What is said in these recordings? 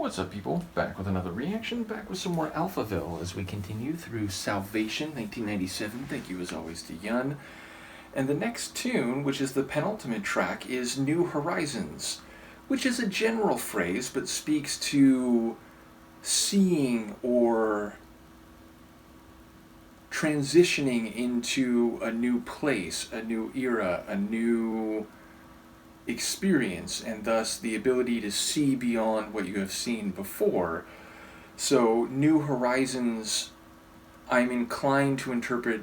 What's up, people? Back with another reaction, back with some more Alphaville as we continue through Salvation 1997. Thank you as always to Yun. And the next tune, which is the penultimate track, is New Horizons, which is a general phrase but speaks to seeing or transitioning into a new place, a new era, a new experience, and thus the ability to see beyond what you have seen before. So, New Horizons, I'm inclined to interpret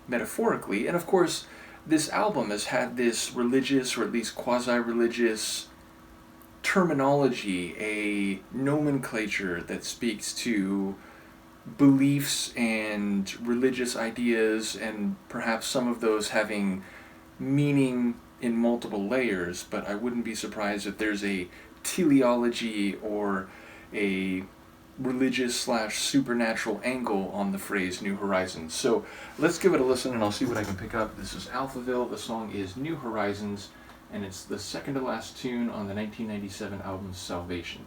metaphorically, and of course, this album has had this religious, or at least quasi-religious, terminology, a nomenclature that speaks to beliefs and religious ideas, and perhaps some of those having meaning in multiple layers, but I wouldn't be surprised if there's a teleology or a religious / supernatural angle on the phrase New Horizons. So let's give it a listen and I'll see what I can pick up. This is Alphaville, the song is New Horizons, and it's the second to last tune on the 1997 album Salvation.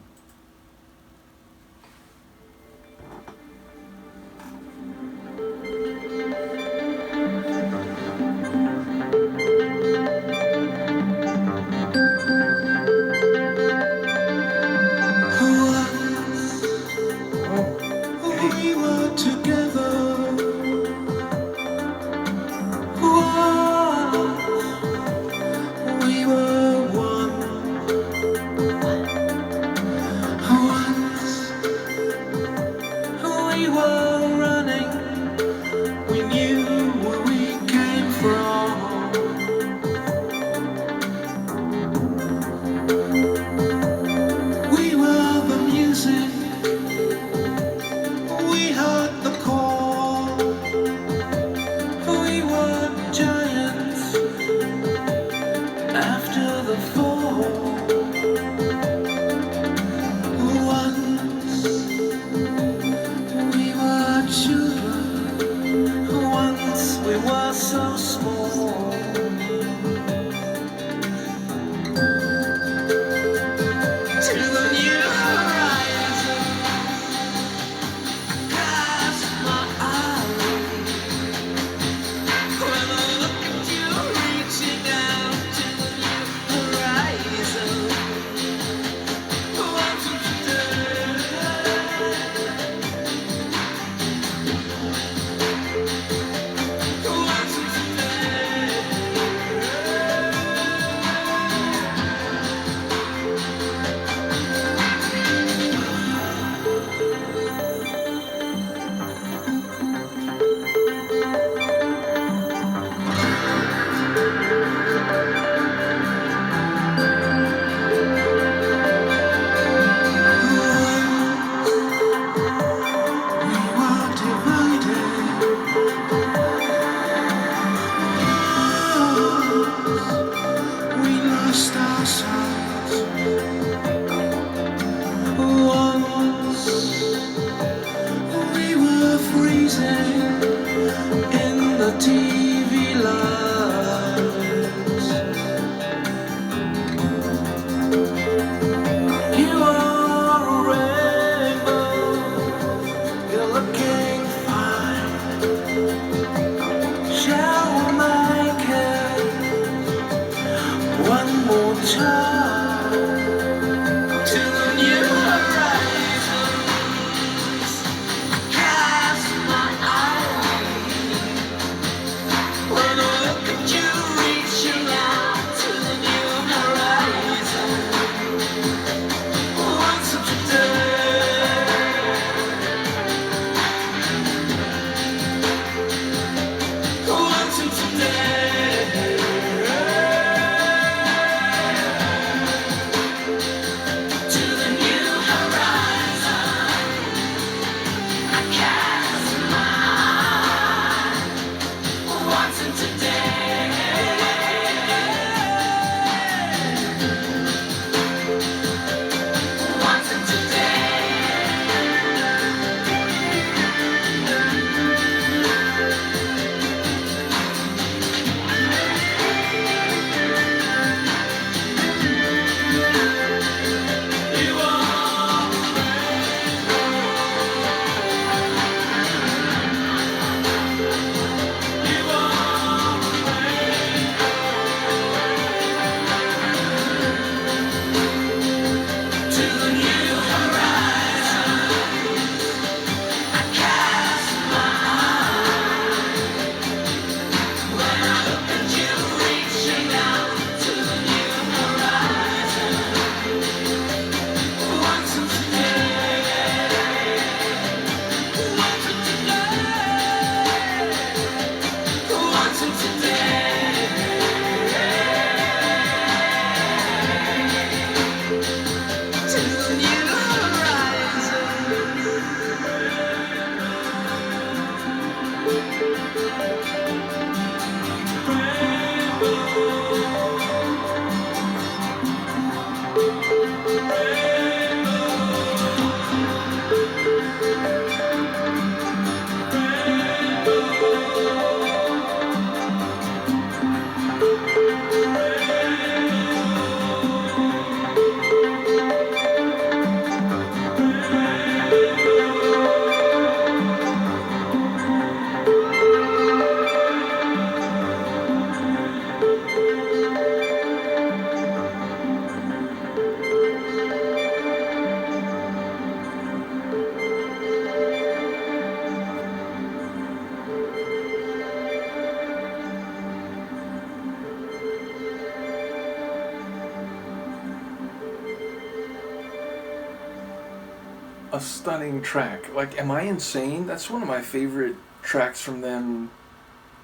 a stunning track. Like, am I insane? That's one of my favorite tracks from them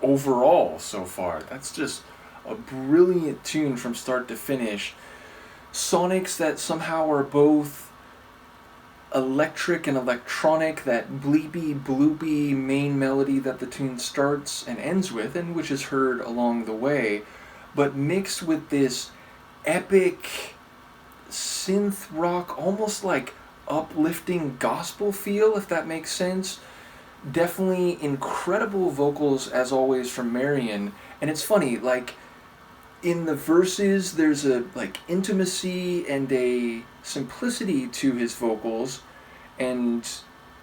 overall so far. That's just a brilliant tune from start to finish. Sonics that somehow are both electric and electronic, that bleepy, bloopy main melody that the tune starts and ends with, and which is heard along the way, but mixed with this epic synth rock, almost like uplifting gospel feel, if that makes sense. Definitely incredible vocals as always from Marion. And it's funny, like in the verses there's a like intimacy and a simplicity to his vocals, and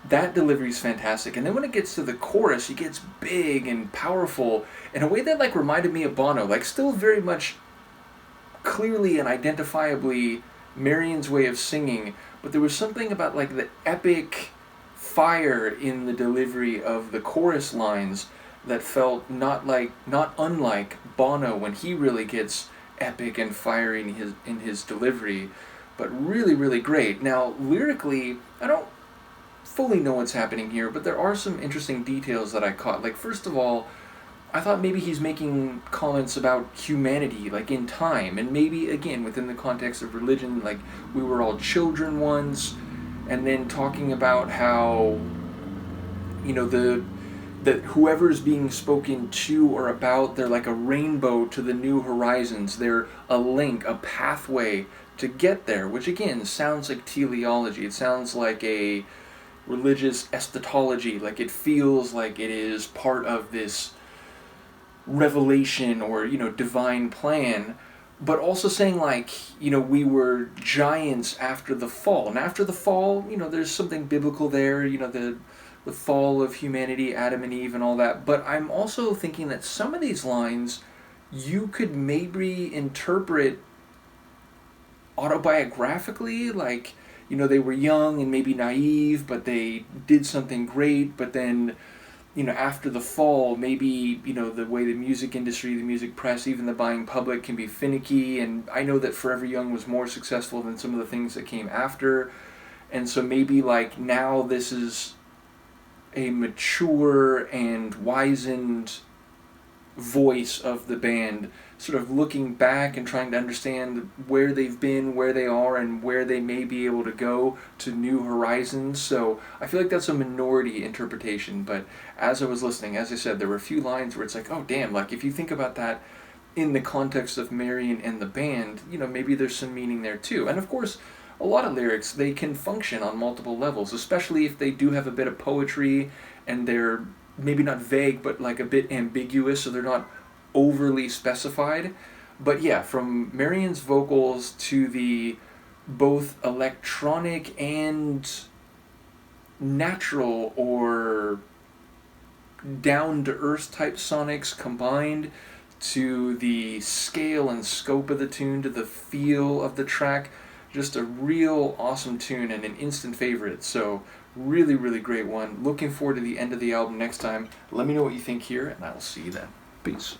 that delivery is fantastic. And then when it gets to the chorus, he gets big and powerful in a way that like reminded me of Bono, like still very much clearly and identifiably Marion's way of singing, but there was something about like the epic fire in the delivery of the chorus lines that felt not unlike Bono when he really gets epic and fiery in his delivery, but really, really great. Now, lyrically, I don't fully know what's happening here, but there are some interesting details that I caught. Like, first of all, I thought maybe he's making comments about humanity, like in time, and maybe, again, within the context of religion, like we were all children once, and then talking about how, you know, that whoever's being spoken to or about, they're like a rainbow to the new horizons. They're a link, a pathway to get there, which again sounds like teleology. It sounds like a religious eschatology, like it feels like it is part of this revelation or, you know, divine plan, but also saying like, you know, we were giants after the fall. And after the fall, you know, there's something biblical there, you know, the fall of humanity, Adam and Eve and all that. But I'm also thinking that some of these lines you could maybe interpret autobiographically, like, you know, they were young and maybe naive, but they did something great, but then, you know, after the fall, maybe, you know, the way the music industry, the music press, even the buying public can be finicky, and I know that Forever Young was more successful than some of the things that came after, and so maybe, like, now this is a mature and wizened voice of the band, sort of looking back and trying to understand where they've been, where they are, and where they may be able to go to new horizons. So I feel like that's a minority interpretation, but as I was listening, as I said, there were a few lines where it's like, oh damn, like if you think about that in the context of Marion and the band, you know, maybe there's some meaning there too. And of course, a lot of lyrics, they can function on multiple levels, especially if they do have a bit of poetry and they're maybe not vague, but like a bit ambiguous, so they're not overly specified. But yeah, from Marion's vocals to the both electronic and natural or down-to-earth type sonics combined, to the scale and scope of the tune, to the feel of the track, just a real awesome tune and an instant favorite. So really, really great one. Looking forward to the end of the album next time. Let me know what you think here, and I will see you then. Peace.